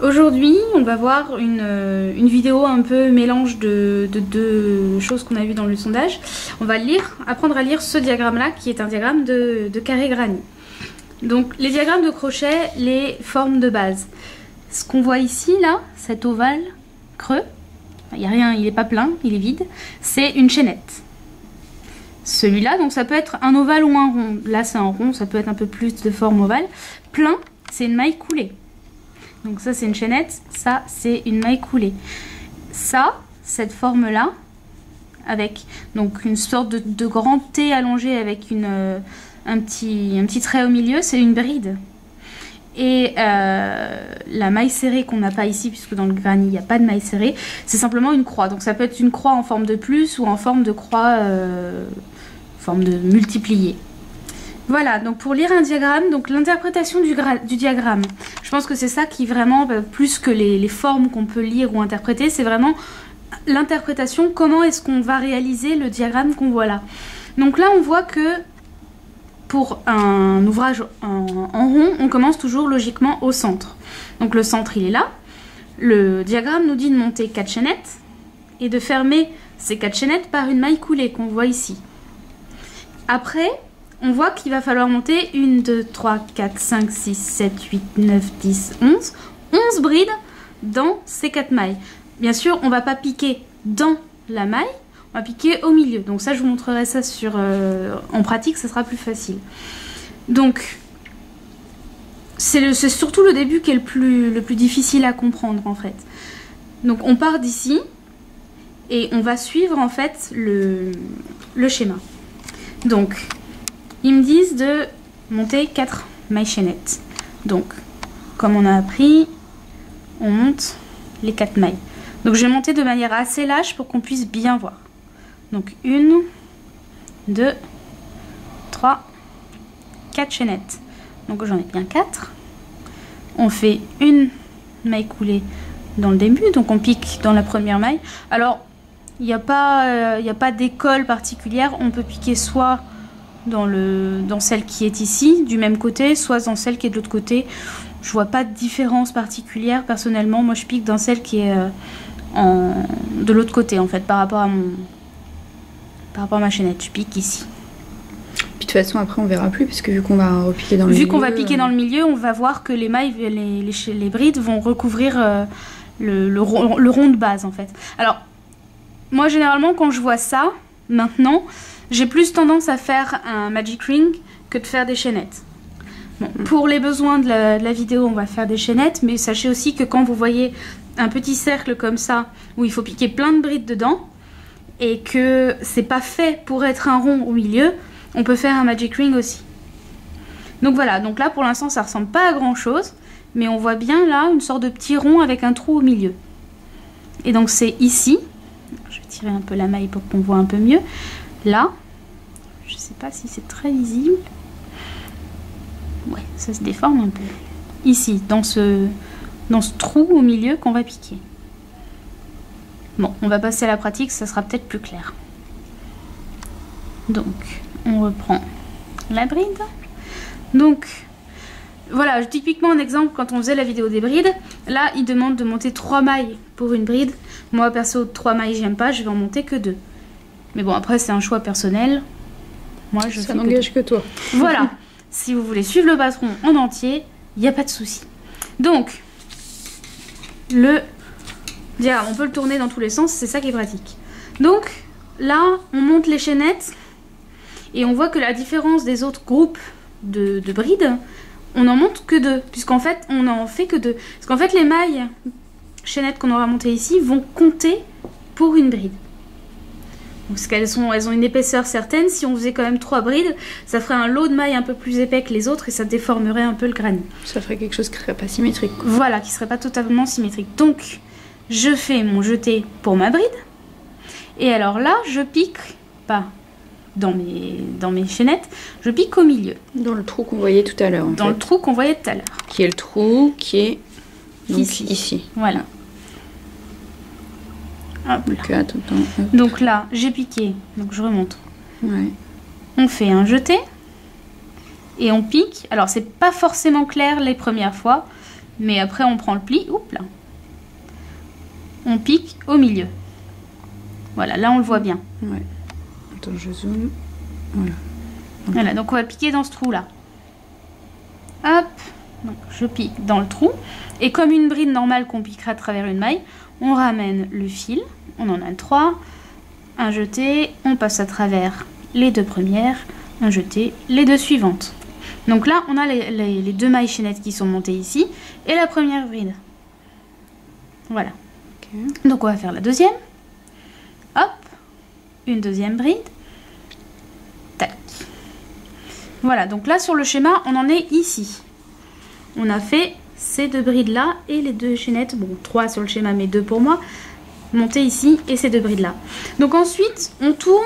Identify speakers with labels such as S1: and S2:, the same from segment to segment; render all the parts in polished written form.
S1: Aujourd'hui, on va voir une vidéo un peu mélange de deux choses qu'on a vues dans le sondage. On va apprendre à lire ce diagramme-là, qui est un diagramme de carré granit. Donc, les diagrammes de crochet, les formes de base. Ce qu'on voit ici, là, cet ovale creux, il n'y a rien, il n'est pas plein, il est vide, c'est une chaînette. Celui-là, donc ça peut être un ovale ou un rond. Là, c'est un rond, ça peut être un peu plus de forme ovale. Plein, c'est une maille coulée. Donc ça, c'est une chaînette, ça, c'est une maille coulée. Ça, cette forme-là, avec donc une sorte de grand T allongé avec un petit trait au milieu, c'est une bride. Et la maille serrée qu'on n'a pas ici, puisque dans le granit, il n'y a pas de maille serrée, c'est simplement une croix. Donc ça peut être une croix en forme de plus ou en forme de croix, forme de multiplié. Voilà, donc pour lire un diagramme, donc l'interprétation du diagramme, je pense que c'est ça qui vraiment, plus que les formes qu'on peut lire ou interpréter, c'est vraiment l'interprétation, comment est-ce qu'on va réaliser le diagramme qu'on voit là. Donc là, on voit que pour un ouvrage en rond, on commence toujours logiquement au centre. Donc le centre, il est là. Le diagramme nous dit de monter 4 chaînettes et de fermer ces 4 chaînettes par une maille coulée qu'on voit ici. Après, on voit qu'il va falloir monter 1, 2, 3, 4, 5, 6, 7, 8, 9, 10, 11. 11 brides dans ces 4 mailles. Bien sûr, on ne va pas piquer dans la maille, on va piquer au milieu. Donc ça, je vous montrerai ça en pratique, ça sera plus facile. Donc, c'est surtout le début qui est le plus difficile à comprendre en fait. Donc on part d'ici et on va suivre en fait le schéma. Donc, ils me disent de monter 4 mailles chaînettes. Donc, comme on a appris, on monte les 4 mailles. Donc, je vais monter de manière assez lâche pour qu'on puisse bien voir. Donc, 1, 2, 3, 4 chaînettes. Donc, j'en ai bien 4. On fait une maille coulée dans le début. Donc, on pique dans la première maille. Alors, il n'y a pas d'école particulière. On peut piquer soit dans celle qui est ici, du même côté, soit dans celle qui est de l'autre côté. Je vois pas de différence particulière personnellement. Moi, je pique dans celle qui est de l'autre côté, en fait, par rapport à ma chaînette. Je pique ici.
S2: Puis de toute façon, après, on verra plus, parce que vu qu'on va repiquer dans le milieu...
S1: Vu qu'on va piquer dans le milieu, on va voir que les mailles, les brides vont recouvrir le rond de base, en fait. Alors, moi, généralement, quand je vois ça, maintenant, j'ai plus tendance à faire un magic ring que de faire des chaînettes. Bon, pour les besoins de la vidéo, on va faire des chaînettes, mais sachez aussi que quand vous voyez un petit cercle comme ça, où il faut piquer plein de brides dedans, et que c'est pas fait pour être un rond au milieu, on peut faire un magic ring aussi. Donc voilà, donc là pour l'instant ça ressemble pas à grand chose, mais on voit bien là une sorte de petit rond avec un trou au milieu. Et donc c'est ici, je vais tirer un peu la maille pour qu'on voit un peu mieux. Là, je sais pas si c'est très visible. Ouais, ça se déforme un peu. Ici, dans ce trou au milieu qu'on va piquer. Bon, on va passer à la pratique, ça sera peut-être plus clair. Donc, on reprend la bride. Donc, voilà, typiquement un exemple, quand on faisait la vidéo des brides, là, il demande de monter 3 mailles pour une bride. Moi, perso, 3 mailles, j'aime pas, je vais en monter que 2. Mais bon, après, c'est un choix personnel. Moi, ça
S2: n'engage que toi.
S1: Voilà. Si vous voulez suivre le patron en entier, il n'y a pas de souci. Donc, le diagramme, on peut le tourner dans tous les sens, c'est ça qui est pratique. Donc, là, on monte les chaînettes et on voit que la différence des autres groupes de brides, on n'en monte que 2, puisqu'en fait, on n'en fait que 2. Parce qu'en fait, les mailles chaînettes qu'on aura montées ici vont compter pour une bride. Parce qu'elles ont une épaisseur certaine. Si on faisait quand même 3 brides, ça ferait un lot de mailles un peu plus épais que les autres et ça déformerait un peu le granit.
S2: Ça ferait quelque chose qui serait pas symétrique, quoi.
S1: Voilà, qui serait pas totalement symétrique. Donc, je fais mon jeté pour ma bride. Et alors là, je pique pas dans mes chaînettes, je pique au milieu.
S2: Dans le trou qu'on voyait tout à l'heure.
S1: Dans le trou qu'on voyait tout à l'heure.
S2: Qui est le trou qui est donc ici.
S1: Voilà.
S2: Donc, attends,
S1: donc là, j'ai piqué, donc je remonte.
S2: Ouais.
S1: On fait un jeté et on pique. Alors, c'est pas forcément clair les premières fois, mais après on prend le pli, oups là. On pique au milieu. Voilà, là on le voit bien.
S2: Ouais. Attends, je zoome. Voilà.
S1: Voilà, donc on va piquer dans ce trou là. Hop, donc je pique dans le trou. Et comme une bride normale qu'on piquera à travers une maille, on ramène le fil. On en a 3. Un jeté, on passe à travers les 2 premières. Un jeté, les 2 suivantes. Donc là, on a les 2 mailles chaînettes qui sont montées ici. Et la première bride. Voilà. Okay. Donc on va faire la deuxième. Hop, une deuxième bride. Tac. Voilà, donc là sur le schéma, on en est ici. On a fait ces 2 brides là et les 2 chaînettes, bon 3 sur le schéma mais 2 pour moi, montées ici et ces 2 brides là. Donc ensuite, on tourne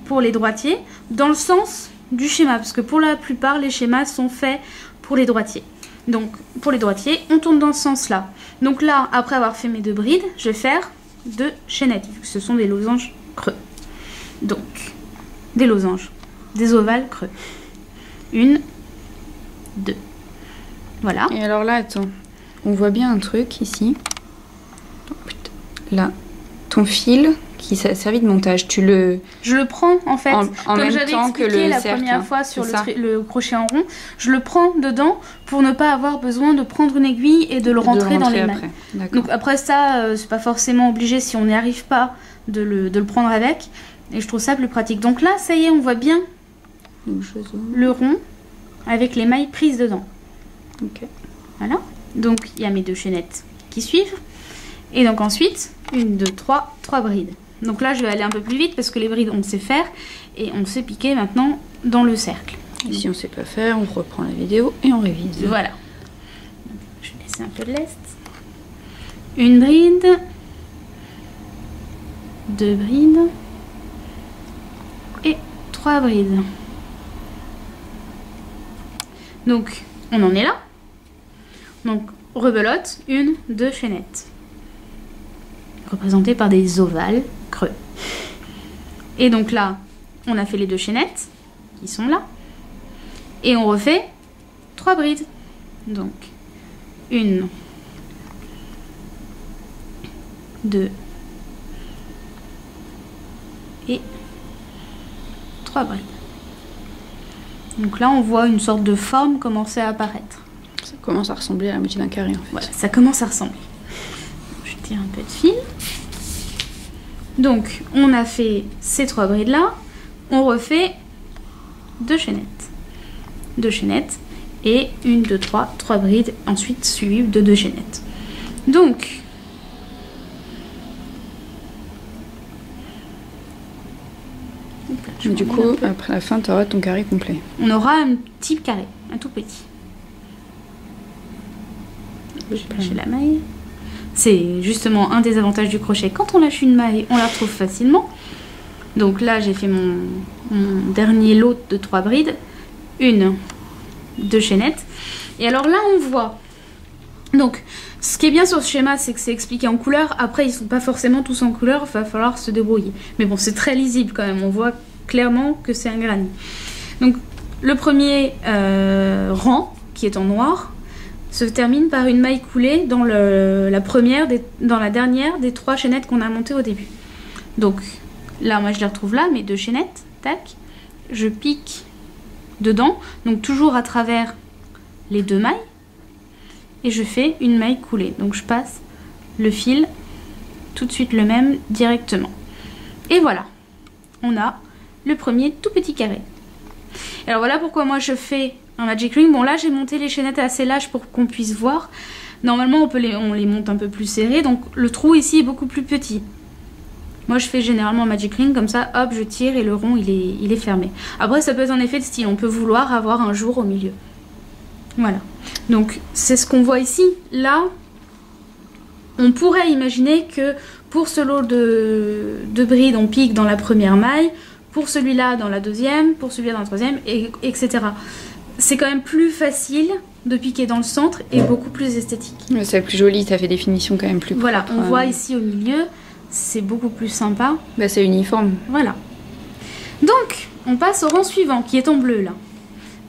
S1: pour les droitiers dans le sens du schéma, parce que pour la plupart, les schémas sont faits pour les droitiers. Donc pour les droitiers, on tourne dans ce sens là. Donc là, après avoir fait mes 2 brides, je vais faire 2 chaînettes, vu que ce sont des losanges creux. Donc, des losanges, des ovales creux. 1, 2. Voilà.
S2: Et alors là, attends, on voit bien un truc ici. Oh, putain. Là, ton fil qui a servi de montage, tu le...
S1: Je le prends en fait,
S2: en
S1: comme
S2: même
S1: j'avais
S2: temps que
S1: expliqué
S2: le
S1: la
S2: cercle,
S1: première fois sur
S2: c'est
S1: le crochet en rond, je le prends dedans pour ne pas avoir besoin de prendre une aiguille et de le rentrer dans les mailles. Donc après ça, c'est pas forcément obligé si on n'y arrive pas de le prendre avec. Et je trouve ça plus pratique. Donc là, ça y est, on voit bien le rond avec les mailles prises dedans.
S2: Ok.
S1: Voilà. Donc il y a mes 2 chaînettes qui suivent. Et donc ensuite, 1, 2, 3, 3 brides. Donc là, je vais aller un peu plus vite parce que les brides, on sait faire. Et on sait piquer maintenant dans le cercle.
S2: Et si on ne sait pas faire, on reprend la vidéo et on révise.
S1: Voilà. Je vais laisser un peu de lest. 1 bride. 2 brides. Et 3 brides. Donc, on en est là. Donc, rebelote, 1, 2 chaînettes. Représentées par des ovales creux. Et donc là, on a fait les 2 chaînettes qui sont là. Et on refait 3 brides. Donc, 1, 2 et 3 brides. Donc là, on voit une sorte de forme commencer à apparaître.
S2: Ça commence à ressembler à la moitié d'un carré en fait.
S1: Voilà, ça commence à ressembler. Je tire un peu de fil. Donc, on a fait ces 3 brides là. On refait 2 chaînettes. 2 chaînettes. Et 1, 2, 3, 3 brides. Ensuite, suivies de 2 chaînettes. Donc,
S2: du coup, après la fin, tu auras ton carré complet.
S1: On aura un petit carré, un tout petit. Je vais lâcher la maille. C'est justement un des avantages du crochet. Quand on lâche une maille, on la retrouve facilement. Donc là, j'ai fait mon dernier lot de 3 brides. 1, 2 chaînettes. Et alors là, on voit. Donc, ce qui est bien sur ce schéma, c'est que c'est expliqué en couleur. Après, ils sont pas forcément tous en couleur. Il va falloir se débrouiller. Mais bon, c'est très lisible quand même. On voit clairement que c'est un granit. Donc, le premier rang, qui est en noir, se termine par une maille coulée dans dans la dernière des 3 chaînettes qu'on a montées au début. Donc là, moi je les retrouve là, mes 2 chaînettes, tac, je pique dedans, donc toujours à travers les 2 mailles, et je fais une maille coulée. Donc je passe le fil, tout de suite le même directement. Et voilà, on a le premier tout petit carré. Alors voilà pourquoi moi je fais un magic ring. Bon là j'ai monté les chaînettes assez lâches pour qu'on puisse voir. Normalement on les monte un peu plus serrées, donc le trou ici est beaucoup plus petit. Moi je fais généralement un magic ring comme ça, hop je tire et le rond il est fermé. Après ça peut être un effet de style, on peut vouloir avoir un jour au milieu. Voilà, donc c'est ce qu'on voit ici. Là on pourrait imaginer que pour ce lot de brides on pique dans la première maille, pour celui-là dans la deuxième, pour celui-là dans la troisième, etc. C'est quand même plus facile de piquer dans le centre et beaucoup plus esthétique.
S2: C'est plus joli, ça fait des finitions quand même plus propres.
S1: Voilà, on voit ici au milieu, c'est beaucoup plus sympa.
S2: Bah, c'est uniforme.
S1: Voilà. Donc, on passe au rang suivant qui est en bleu là.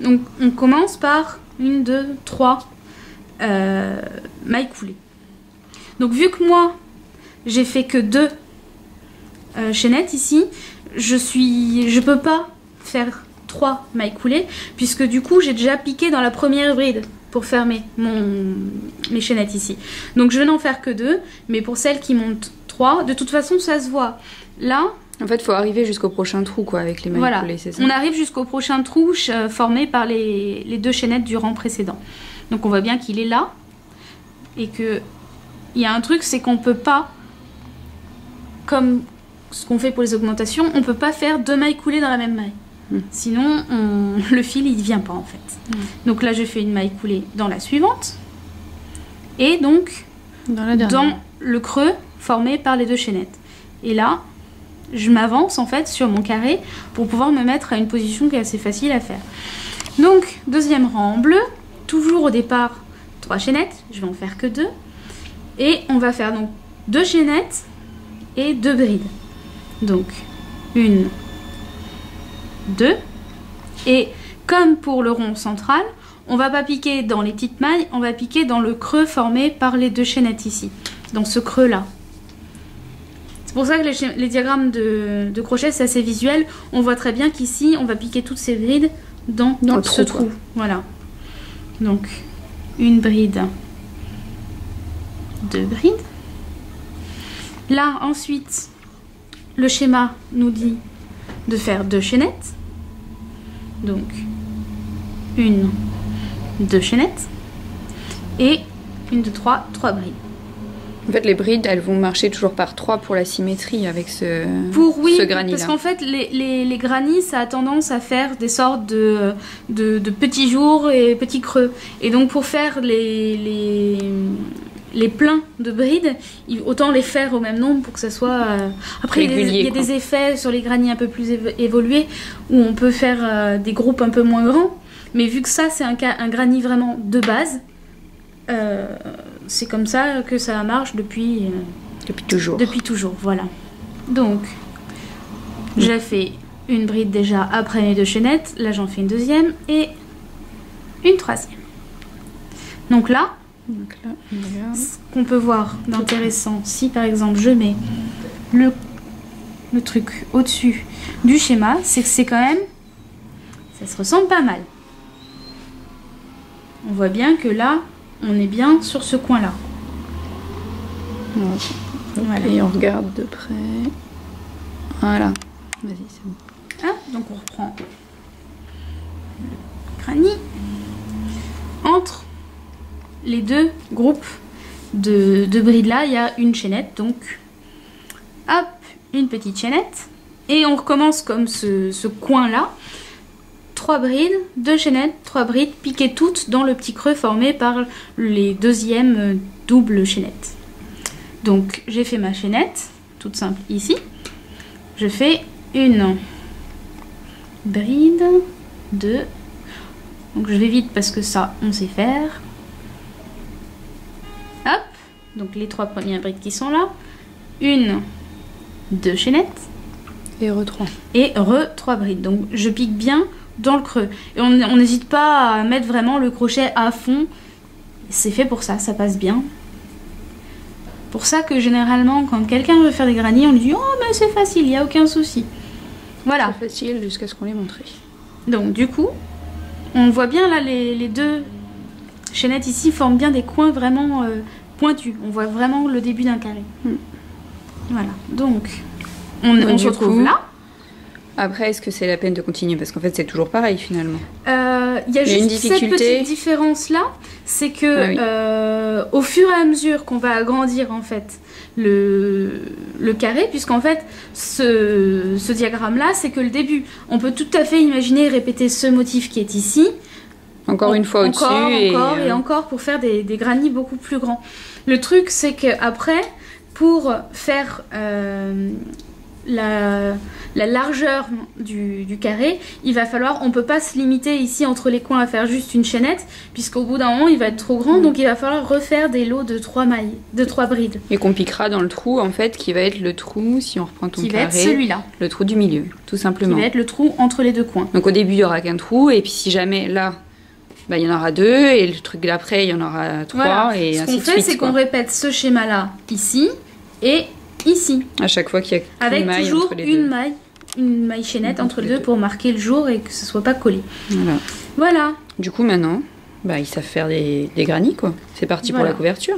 S1: Donc, on commence par 1, 2, 3 mailles coulées. Donc vu que moi j'ai fait que 2 chaînettes ici, je peux pas faire 3 mailles coulées puisque du coup j'ai déjà piqué dans la première bride pour faire mes chaînettes ici. Donc je vais n'en faire que 2, mais pour celles qui montent 3, de toute façon ça se voit. Là,
S2: en fait, il faut arriver jusqu'au prochain trou quoi, avec les mailles coulées, c'est ça?
S1: On arrive jusqu'au prochain trou formé par les 2 chaînettes du rang précédent. Donc on voit bien qu'il est là et que il y a un truc, c'est qu'on peut pas, comme ce qu'on fait pour les augmentations, on peut pas faire 2 mailles coulées dans la même maille. Sinon, le fil il vient pas en fait. Donc là, je fais une maille coulée dans la suivante et donc dans le creux formé par les 2 chaînettes. Et là, je m'avance en fait sur mon carré pour pouvoir me mettre à une position qui est assez facile à faire. Donc, deuxième rang en bleu, toujours au départ 3 chaînettes, je vais en faire que 2. Et on va faire donc 2 chaînettes et 2 brides. Donc, 1, 2. Et comme pour le rond central, on va pas piquer dans les petites mailles, on va piquer dans le creux formé par les 2 chaînettes ici. Dans ce creux là. C'est pour ça que les diagrammes de crochet c'est assez visuel. On voit très bien qu'ici on va piquer toutes ces brides dans ce trou. Voilà. Donc une bride, 2 brides. Là ensuite le schéma nous dit de faire 2 chaînettes. Donc 1, 2 chaînettes et 1, 2, 3 brides.
S2: En fait, les brides, elles vont marcher toujours par 3 pour la symétrie avec ce granit-là.
S1: Parce qu'en fait, les granits, ça a tendance à faire des sortes de petits jours et petits creux. Et donc, pour faire les pleins de brides, autant les faire au même nombre pour que ça soit... Après, il y a des effets sur les granits un peu plus évolués où on peut faire des groupes un peu moins grands. Mais vu que ça, c'est un granit vraiment de base, c'est comme ça que ça marche depuis
S2: toujours.
S1: Depuis toujours, voilà. Donc, j'ai fait une bride déjà après mes 2 chaînettes. Là, j'en fais une deuxième et une troisième. Donc là, ce qu'on peut voir d'intéressant, si par exemple je mets le truc au-dessus du schéma, c'est que c'est quand même... Ça se ressemble pas mal. On voit bien que là, on est bien sur ce coin-là.
S2: Voilà. Et on regarde de près. Voilà. Vas-y, c'est bon.
S1: Ah, donc on reprend le granit. Entre les 2 groupes de brides là, il y a une chaînette. Donc, hop, une petite chaînette. Et on recommence comme ce coin-là. 3 brides, 2 chaînettes, 3 brides, piquées toutes dans le petit creux formé par les 2e doubles chaînettes. Donc j'ai fait ma chaînette, toute simple ici. Je fais une bride, 2. Donc je vais vite parce que ça, on sait faire. Hop, donc les 3 premières brides qui sont là. 1, 2 chaînettes.
S2: Et re-3.
S1: Et re-3 brides. Donc je pique bien dans le creux. Et on n'hésite pas à mettre vraiment le crochet à fond. C'est fait pour ça, ça passe bien. Pour ça que généralement, quand quelqu'un veut faire des granits, on lui dit « Oh, mais c'est facile, il n'y a aucun souci. » Voilà.
S2: C'est facile jusqu'à ce qu'on les montre.
S1: Donc du coup, on voit bien là, les 2 chaînettes ici forment bien des coins vraiment pointus. On voit vraiment le début d'un carré. Voilà, donc on se retrouve là.
S2: Après, est-ce que c'est la peine de continuer? Parce qu'en fait, c'est toujours pareil finalement.
S1: Il y a juste cette petite différence-là, c'est que au fur et à mesure qu'on va agrandir en fait le carré, puisqu'en fait, ce diagramme-là, c'est que le début. On peut tout à fait imaginer répéter ce motif qui est ici.
S2: Encore une fois au-dessus.
S1: Encore et encore pour faire des granits beaucoup plus grands. Le truc, c'est qu'après, pour faire... la largeur du carré, il va falloir, on peut pas se limiter ici entre les coins à faire juste une chaînette, puisqu'au bout d'un moment il va être trop grand, donc il va falloir refaire des lots de 3 mailles, de 3 brides.
S2: Et qu'on piquera dans le trou en fait, qui va être le trou, si on reprend ton carré,
S1: qui va être celui-là.
S2: Le trou du milieu, tout simplement.
S1: Qui va être le trou entre les 2 coins.
S2: Donc au début il y aura qu'un trou, et puis si jamais là, bah, il y en aura 2 et le truc d'après, il y en aura 3
S1: Voilà.
S2: et
S1: Ce
S2: ainsi
S1: qu'on
S2: de
S1: fait,
S2: suite.
S1: c'est
S2: quoi.
S1: qu'on répète ce schéma-là ici et ici.
S2: À chaque fois qu'il y a
S1: Avec
S2: une maille
S1: toujours
S2: entre les deux.
S1: une maille chaînette entre les deux pour marquer le jour et que ce soit pas collé.
S2: Voilà.
S1: Voilà.
S2: Du coup, maintenant, bah, ils savent faire des granits, quoi. C'est parti pour
S1: Voilà.
S2: la couverture.